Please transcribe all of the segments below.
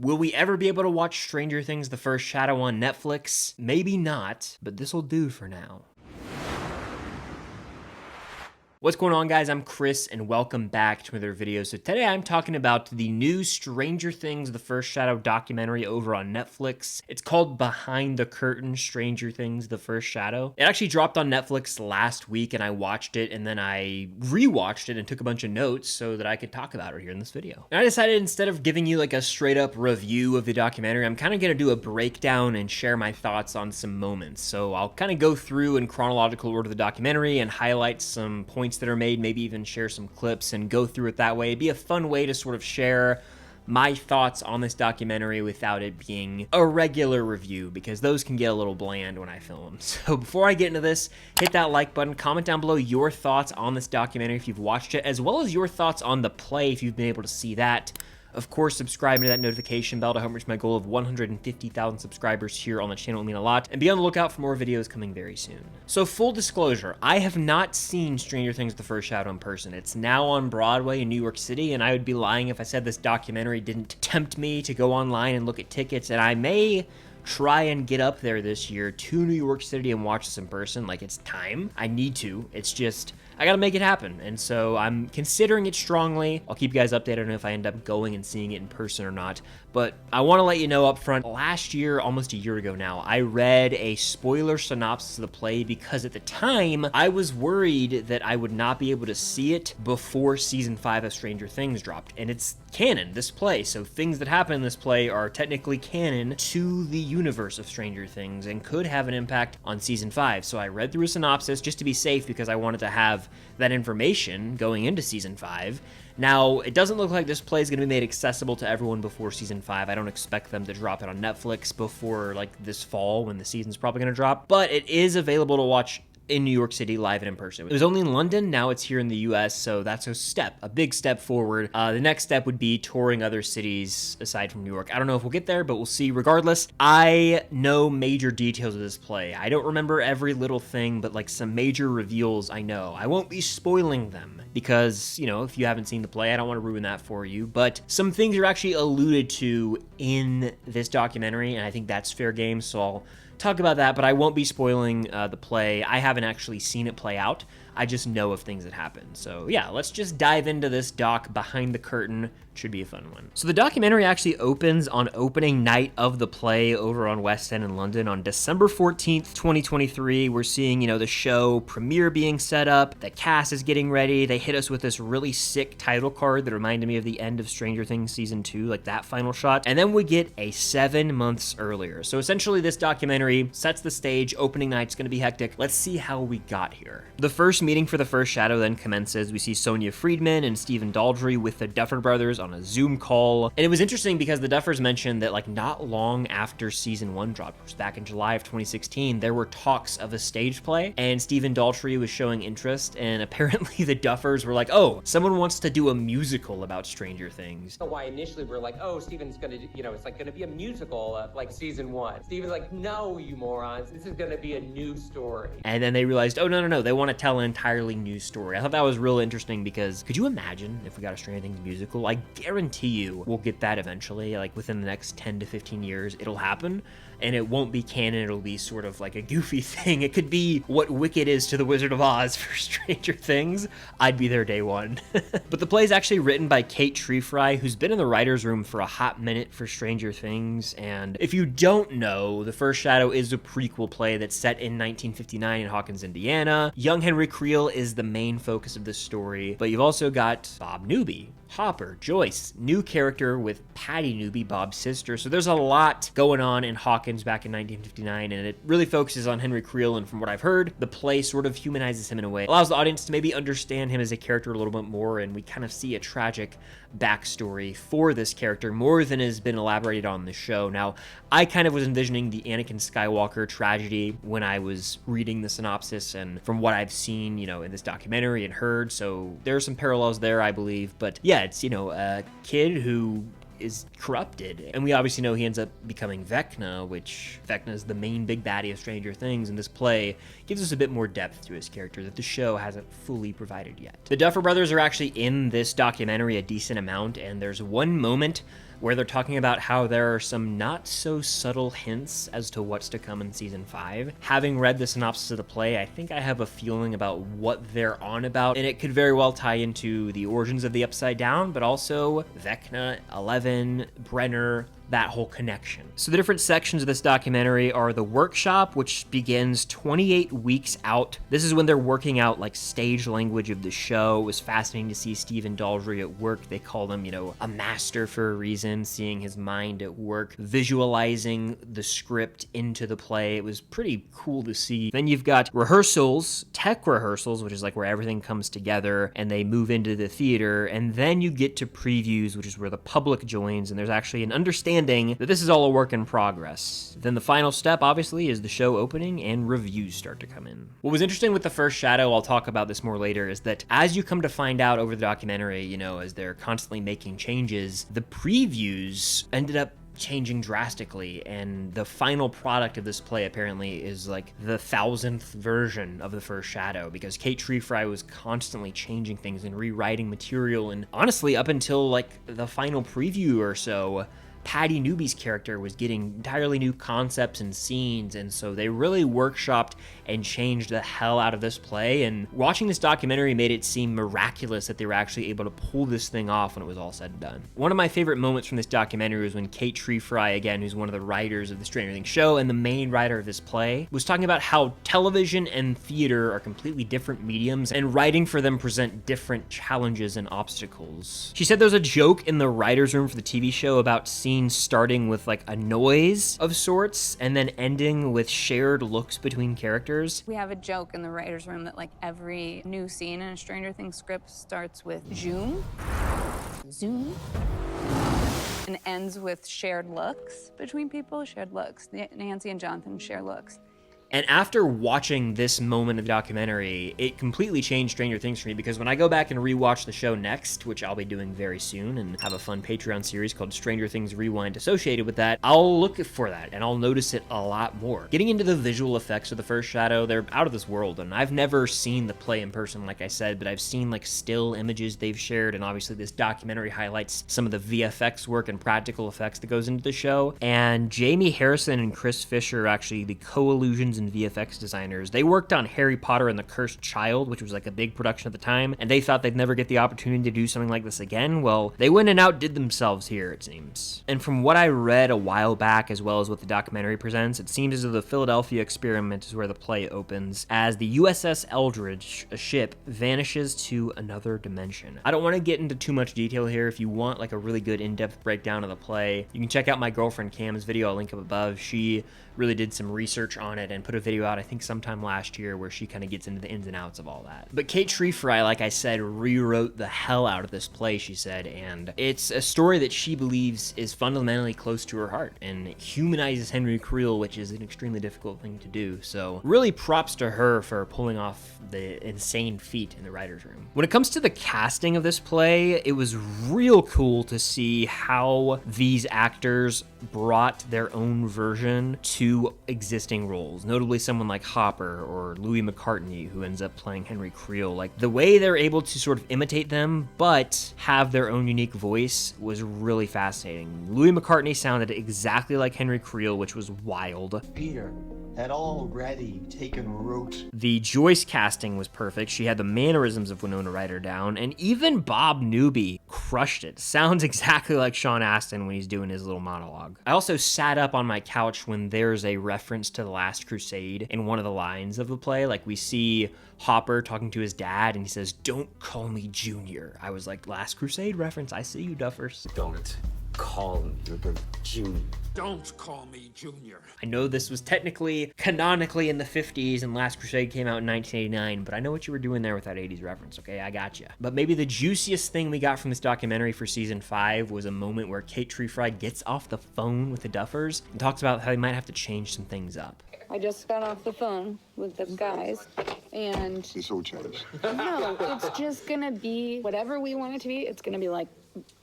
Will we ever be able to watch Stranger Things: The First Shadow on Netflix? Maybe not, but this'll do for now. What's going on, guys? I'm Chris, and welcome back to another video. So today I'm talking about the new Stranger Things: The First Shadow documentary over on Netflix. It's called Behind the Curtain: Stranger Things: The First Shadow. It actually dropped on Netflix last week, and I watched it, and then I rewatched it and took a bunch of notes so that I could talk about it here in this video. And I decided, instead of giving you like a straight up review of the documentary, I'm kind of going to do a breakdown and share my thoughts on some moments. So I'll kind of go through in chronological order the documentary and highlight some points that are made, maybe even share some clips and go through it that way. It'd be a fun way to sort of share my thoughts on this documentary without it being a regular review, because those can get a little bland when I film. So before I get into this, hit that like button, comment down below your thoughts on this documentary if you've watched it, as well as your thoughts on the play if you've been able to see that. Of course, subscribe to that notification bell to help reach my goal of 150,000 subscribers here on the channel. It would mean a lot. And be on the lookout for more videos coming very soon. So full disclosure, I have not seen Stranger Things: The First Shadow in person. It's now on Broadway in New York City, and I would be lying if I said this documentary didn't tempt me to go online and look at tickets, and I may try and get up there this year to New York City and watch this in person. Like, it's time. I need to. It's just, I gotta make it happen. And so I'm considering it strongly. I'll keep you guys updated on if I end up going and seeing it in person or not. But I want to let you know up front, last year, almost a year ago now, I read a spoiler synopsis of the play because at the time, I was worried that I would not be able to see it before season 5 of Stranger Things dropped. And it's canon, this play. So things that happen in this play are technically canon to the universe of Stranger Things and could have an impact on season 5. So I read through a synopsis just to be safe, because I wanted to have that information going into season 5. Now, it doesn't look like this play is going to be made accessible to everyone before season 5. I don't expect them to drop it on Netflix before like this fall when the season's probably going to drop, but it is available to watch in New York City live and in person. It was only in London, now it's here in the US, so that's a big step forward. The next step would be touring other cities aside from New York. I don't know if we'll get there, but we'll see. Regardless, I know major details of this play. I don't remember every little thing, but like some major reveals I know. I won't be spoiling them because, you know, if you haven't seen the play, I don't want to ruin that for you, but some things are actually alluded to in this documentary, and I think that's fair game, so I'll talk about that, but I won't be spoiling the play. I haven't actually seen it play out. I just know of things that happen. So yeah, let's just dive into this doc Behind the Curtain. Should be a fun one. So the documentary actually opens on opening night of the play over on West End in London on December 14th, 2023. We're seeing, you know, the show premiere being set up. The cast is getting ready. They hit us with this really sick title card that reminded me of the end of Stranger Things season 2, like that final shot. And then we get a 7 months earlier. So essentially this documentary sets the stage. Opening night's gonna be hectic. Let's see how we got here. The first meeting for the First Shadow then commences. We see Sonia Friedman and Stephen Daldry with the Duffer Brothers on a Zoom call. And it was interesting because the Duffers mentioned that like not long after season 1 dropped, which was back in July of 2016, there were talks of a stage play, and Stephen Daldry was showing interest, and apparently the Duffers were like, oh, someone wants to do a musical about Stranger Things. Why initially we were like, oh, Stephen's gonna, you know, it's like gonna be a musical of like season 1. Stephen's like, no, you morons, this is gonna be a new story. And then they realized, oh, no, they want to tell an entirely new story. I thought that was real interesting, because could you imagine if we got a Stranger Things musical? I guarantee you we'll get that eventually, like within the next 10 to 15 years, it'll happen. And it won't be canon, it'll be sort of like a goofy thing. It could be what Wicked is to the Wizard of Oz for Stranger Things. I'd be there day one. But the play is actually written by Kate Treefry, who's been in the writer's room for a hot minute for Stranger Things. And if you don't know, The First Shadow is a prequel play that's set in 1959 in Hawkins, Indiana. Young Henry Creel is the main focus of this story, but you've also got Bob Newby, Hopper, Joyce, new character with Patty Newby, Bob's sister. So there's a lot going on in Hawkins back in 1959, and it really focuses on Henry Creel, and from what I've heard, the play sort of humanizes him in a way, allows the audience to maybe understand him as a character a little bit more, and we kind of see a tragic backstory for this character more than has been elaborated on the show. Now, I kind of was envisioning the Anakin Skywalker tragedy when I was reading the synopsis, and from what I've seen, you know, in this documentary and heard, so there are some parallels there, I believe. But yeah, it's, you know, a kid who is corrupted. And we obviously know he ends up becoming Vecna, which Vecna is the main big baddie of Stranger Things, and this play gives us a bit more depth to his character that the show hasn't fully provided yet. The Duffer Brothers are actually in this documentary a decent amount, and there's one moment where they're talking about how there are some not so subtle hints as to what's to come in season 5. Having read the synopsis of the play, I think I have a feeling about what they're on about, and it could very well tie into the origins of the Upside Down, but also Vecna, Eleven, Brenner, that whole connection. So the different sections of this documentary are the workshop, which begins 28 weeks out. This is when they're working out like stage language of the show. It was fascinating to see Stephen Daldry at work. They call him, a master for a reason, seeing his mind at work, visualizing the script into the play. It was pretty cool to see. Then you've got rehearsals, tech rehearsals, which is like where everything comes together and they move into the theater. And then you get to previews, which is where the public joins, and there's actually an understanding that this is all a work in progress. Then the final step, obviously, is the show opening and reviews start to come in. What was interesting with The First Shadow, I'll talk about this more later, is that as you come to find out over the documentary, as they're constantly making changes, the previews ended up changing drastically, and the final product of this play apparently is like the 1000th version of The First Shadow, because Kate Treefry was constantly changing things and rewriting material, and honestly up until like the final preview or so, Patty Newby's character was getting entirely new concepts and scenes, and so they really workshopped and changed the hell out of this play, and watching this documentary made it seem miraculous that they were actually able to pull this thing off when it was all said and done. One of my favorite moments from this documentary was when Kate Treefry, again, who's one of the writers of the Stranger Things show and the main writer of this play, was talking about how television and theater are completely different mediums, and writing for them present different challenges and obstacles. She said there's a joke in the writer's room for the TV show about scenes starting with like a noise of sorts and then ending with shared looks between characters. We have a joke in the writer's room that like every new scene in a Stranger Things script starts with zoom, and ends with shared looks between people, shared looks. Nancy and Jonathan share looks. And after watching this moment of the documentary, it completely changed Stranger Things for me, because when I go back and rewatch the show next, which I'll be doing very soon, and have a fun Patreon series called Stranger Things Rewind associated with that, I'll look for that and I'll notice it a lot more. Getting into the visual effects of The First Shadow, they're out of this world, and I've never seen the play in person, like I said, but I've seen like still images they've shared, and obviously this documentary highlights some of the VFX work and practical effects that goes into the show. And Jamie Harrison and Chris Fisher are actually the co-illusions and VFX designers. They worked on Harry Potter and the Cursed Child, which was like a big production at the time, and they thought they'd never get the opportunity to do something like this again. Well, they went and outdid themselves here, it seems. And from what I read a while back, as well as what the documentary presents, it seems as though the Philadelphia experiment is where the play opens, as the USS Eldridge, a ship, vanishes to another dimension. I don't want to get into too much detail here. If you want like a really good in-depth breakdown of the play, you can check out my girlfriend Cam's video. I'll link up above. She really did some research on it and put a video out, I think sometime last year, where she kind of gets into the ins and outs of all that. But Kate Treefry, like I said, rewrote the hell out of this play, she said, and it's a story that she believes is fundamentally close to her heart and humanizes Henry Creel, which is an extremely difficult thing to do. So really props to her for pulling off the insane feat in the writer's room. When it comes to the casting of this play, it was real cool to see how these actors brought their own version to existing roles, notably someone like Hopper or Louis McCartney, who ends up playing Henry Creel. Like, the way they're able to sort of imitate them but have their own unique voice was really fascinating. Louis McCartney sounded exactly like Henry Creel, which was wild. Peter had already taken root. The Joyce casting was perfect. She had the mannerisms of Winona Ryder down, and even Bob Newby crushed it. Sounds exactly like Sean Astin when he's doing his little monologue. I also sat up on my couch when there's a reference to The Last Crusade in one of the lines of the play. Like, we see Hopper talking to his dad, and he says, "Don't call me Junior." I was like, Last Crusade reference. I see you, Duffers. Don't call me the Junior. Don't call me Junior. I know this was technically, canonically in the 50s, and Last Crusade came out in 1989, but I know what you were doing there with that 80s reference, okay? I got you. But maybe the juiciest thing we got from this documentary for season 5 was a moment where Kate Treefry gets off the phone with the Duffers and talks about how they might have to change some things up. I just got off the phone with the guys, and It's all changed. no, it's just gonna be whatever we want it to be. It's gonna be like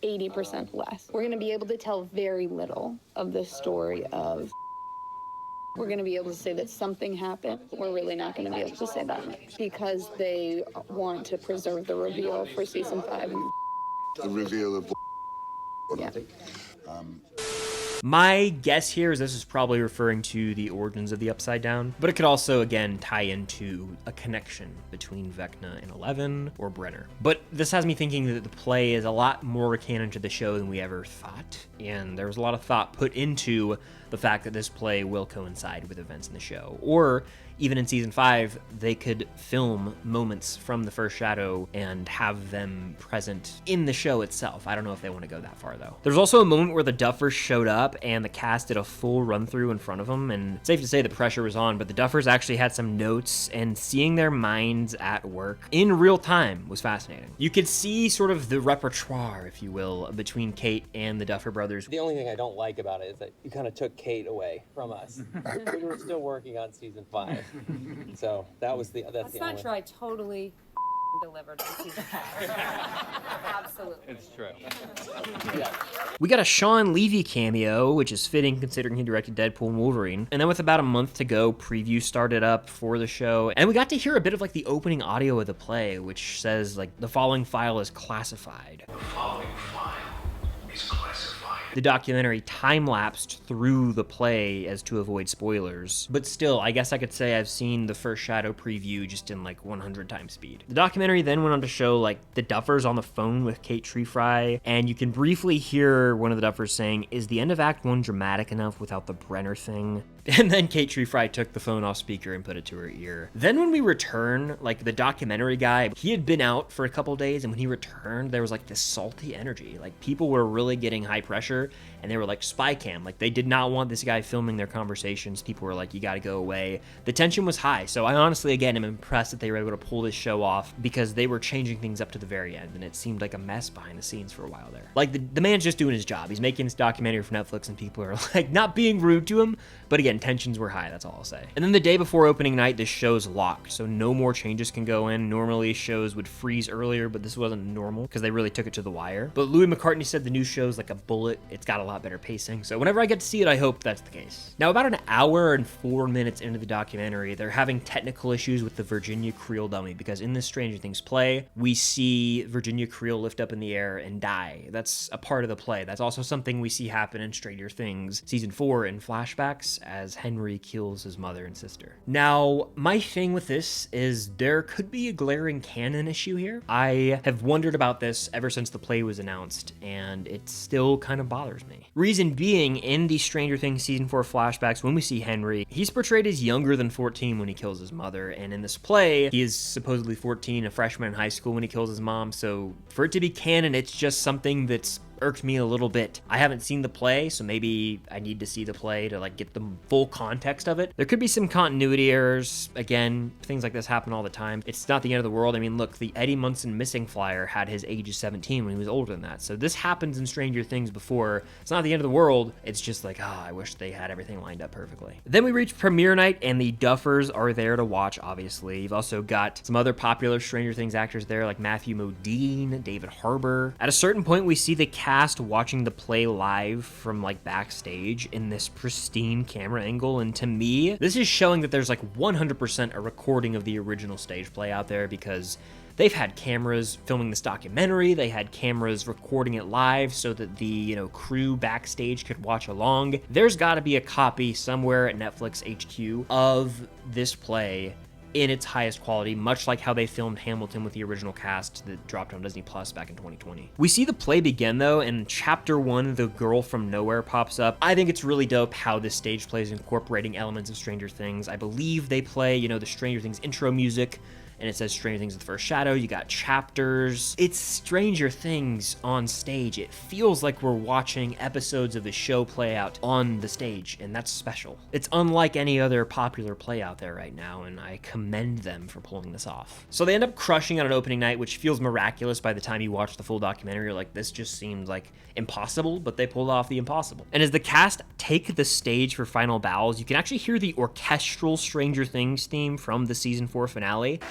80% less. We're gonna be able to tell very little of the story of. We're gonna be able to say that something happened. We're really not gonna be able to say that because they want to preserve the reveal for season 5. The reveal of Yeah. My guess here is this is probably referring to the origins of the Upside Down, but it could also, again, tie into a connection between Vecna and Eleven or Brenner. But this has me thinking that the play is a lot more canon to the show than we ever thought, and there was a lot of thought put into the fact that this play will coincide with events in the show. Or even in season 5, they could film moments from the first shadow and have them present in the show itself. I don't know if they want to go that far, though. There's also a moment where the Duffers showed up and the cast did a full run through in front of them, and it's safe to say the pressure was on, but the Duffers actually had some notes, and seeing their minds at work in real time was fascinating. You could see sort of the repertoire, if you will, between Kate and the Duffer brothers. The only thing I don't like about it is that you kind of took Kate away from us. We were still working on season 5. So that's the That's not only. true. I totally delivered on season 5. Absolutely. It's true. We got a Sean Levy cameo, which is fitting considering he directed Deadpool and Wolverine. And then with about a month to go, preview started up for the show. And we got to hear a bit of like the opening audio of the play, which says like the following file is classified. The following file is classified. The documentary time-lapsed through the play as to avoid spoilers. But still, I guess I could say I've seen the first Shadow preview just in like 100 times speed. The documentary then went on to show like the Duffers on the phone with Kate Treefry, and you can briefly hear one of the Duffers saying, "Is the end of Act 1 dramatic enough without the Brenner thing?" And then Kate Treefry took the phone off speaker and put it to her ear. Then when we return, like the documentary guy, he had been out for a couple days, and when he returned, there was like this salty energy. Like people were really getting high pressure, and they were like spy cam. Like they did not want this guy filming their conversations. People were like, you gotta go away. The tension was high. So I honestly, again, am impressed that they were able to pull this show off because they were changing things up to the very end, and it seemed like a mess behind the scenes for a while there. Like the man's just doing his job. He's making this documentary for Netflix, and people are like not being rude to him, but again, tensions were high, that's all I'll say. And then the day before opening night, this show's locked, so no more changes can go in. Normally shows would freeze earlier, but this wasn't normal because they really took it to the wire. But Louis McCartney said the new show's like a bullet. It's got a lot better pacing, so whenever I get to see it, I hope that's the case. Now, about an hour and 4 minutes into the documentary, they're having technical issues with the Virginia Creel dummy, because in this Stranger Things play, we see Virginia Creel lift up in the air and die. That's a part of the play. That's also something we see happen in Stranger Things season 4 in flashbacks as Henry kills his mother and sister. Now, my thing with this is there could be a glaring canon issue here. I have wondered about this ever since the play was announced, and it still kind of bothers me. Reason being, in the Stranger Things season 4 flashbacks, when we see Henry, he's portrayed as younger than 14 when he kills his mother, and in this play, he is supposedly 14, a freshman in high school when he kills his mom, so for it to be canon, it's just something that's irked me a little bit. I haven't seen the play, so maybe I need to see the play to like get the full context of it. There could be some continuity errors. Again, things like this happen all the time. It's not the end of the world. I mean, look, the Eddie Munson missing flyer had his age of 17 when he was older than that. So this happens in Stranger Things before. It's not the end of the world. It's just like, I wish they had everything lined up perfectly. Then we reach premiere night, and the Duffers are there to watch, obviously. You've also got some other popular Stranger Things actors there, like Matthew Modine, David Harbour. At a certain point, we see the cast watching the play live from like backstage in this pristine camera angle, and to me this is showing that there's like 100% a recording of the original stage play out there, because they've had cameras filming this documentary, they had cameras recording it live so that the crew backstage could watch along. There's got to be a copy somewhere at Netflix HQ of this play in its highest quality, much like how they filmed Hamilton with the original cast that dropped on Disney Plus back in 2020. We see the play begin though, and chapter 1, the girl from nowhere, pops up. I think it's really dope how this stage play is incorporating elements of Stranger Things. I believe they play, the Stranger Things intro music, and it says Stranger Things: The First Shadow. You got chapters. It's Stranger Things on stage. It feels like we're watching episodes of the show play out on the stage, and that's special. It's unlike any other popular play out there right now, and I commend them for pulling this off. So they end up crushing on an opening night, which feels miraculous by the time you watch the full documentary. You're like, this just seemed like impossible, but they pulled off the impossible. And as the cast take the stage for final bows, you can actually hear the orchestral Stranger Things theme from the season 4 finale.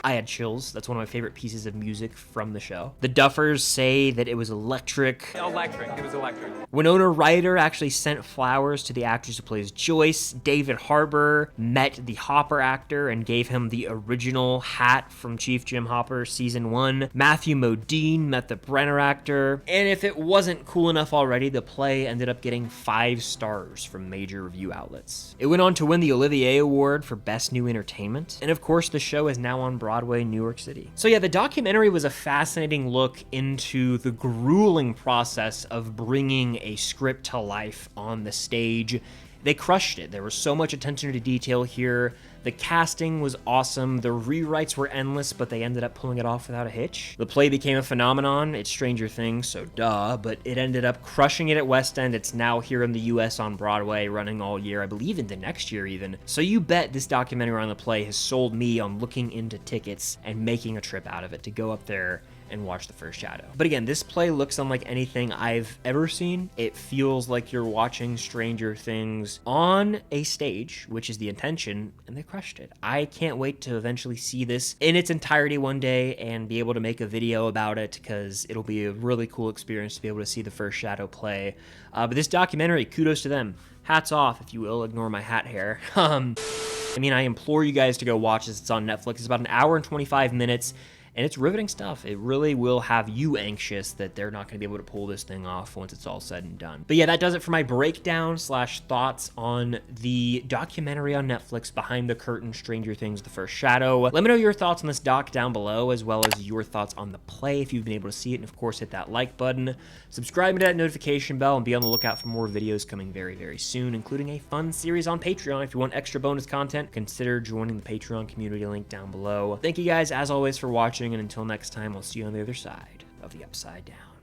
I had chills. That's one of my favorite pieces of music from the show. The Duffers say that it was electric. Electric. It was electric. Winona Ryder actually sent flowers to the actress who plays Joyce. David Harbour met the Hopper actor and gave him the original hat from Chief Jim Hopper season 1. Matthew Modine met the Brenner actor. And if it wasn't cool enough already, the play ended up getting 5 stars from major review outlets. It went on to win the Olivier Award for Best New Entertainment. And of course, the show is now on Broadway, New York City. So yeah, the documentary was a fascinating look into the grueling process of bringing a script to life on the stage. They crushed it. There was so much attention to detail here. The casting was awesome. The rewrites were endless, but they ended up pulling it off without a hitch. The play became a phenomenon. It's Stranger Things, so duh, but it ended up crushing it at West End. It's now here in the US on Broadway, running all year, I believe into next year even. So you bet this documentary on the play has sold me on looking into tickets and making a trip out of it to go up there and watch The First Shadow. But again, this play looks unlike anything I've ever seen. It feels like you're watching Stranger Things on a stage, which is the intention, and they crushed it. I can't wait to eventually see this in its entirety one day and be able to make a video about it, because it'll be a really cool experience to be able to see The First Shadow play. But this documentary, kudos to them. Hats off, if you will. Ignore my hat hair. I mean, I implore you guys to go watch this. It's on Netflix. It's about an hour and 25 minutes. And it's riveting stuff. It really will have you anxious that they're not going to be able to pull this thing off once it's all said and done. But yeah, that does it for my breakdown / thoughts on the documentary on Netflix, Behind the Curtain, Stranger Things, The First Shadow. Let me know your thoughts on this doc down below, as well as your thoughts on the play if you've been able to see it. And of course, hit that like button. Subscribe to that notification bell and be on the lookout for more videos coming very, very soon, including a fun series on Patreon. If you want extra bonus content, consider joining the Patreon community link down below. Thank you guys, as always, for watching. And until next time, I'll see you on the other side of the Upside Down.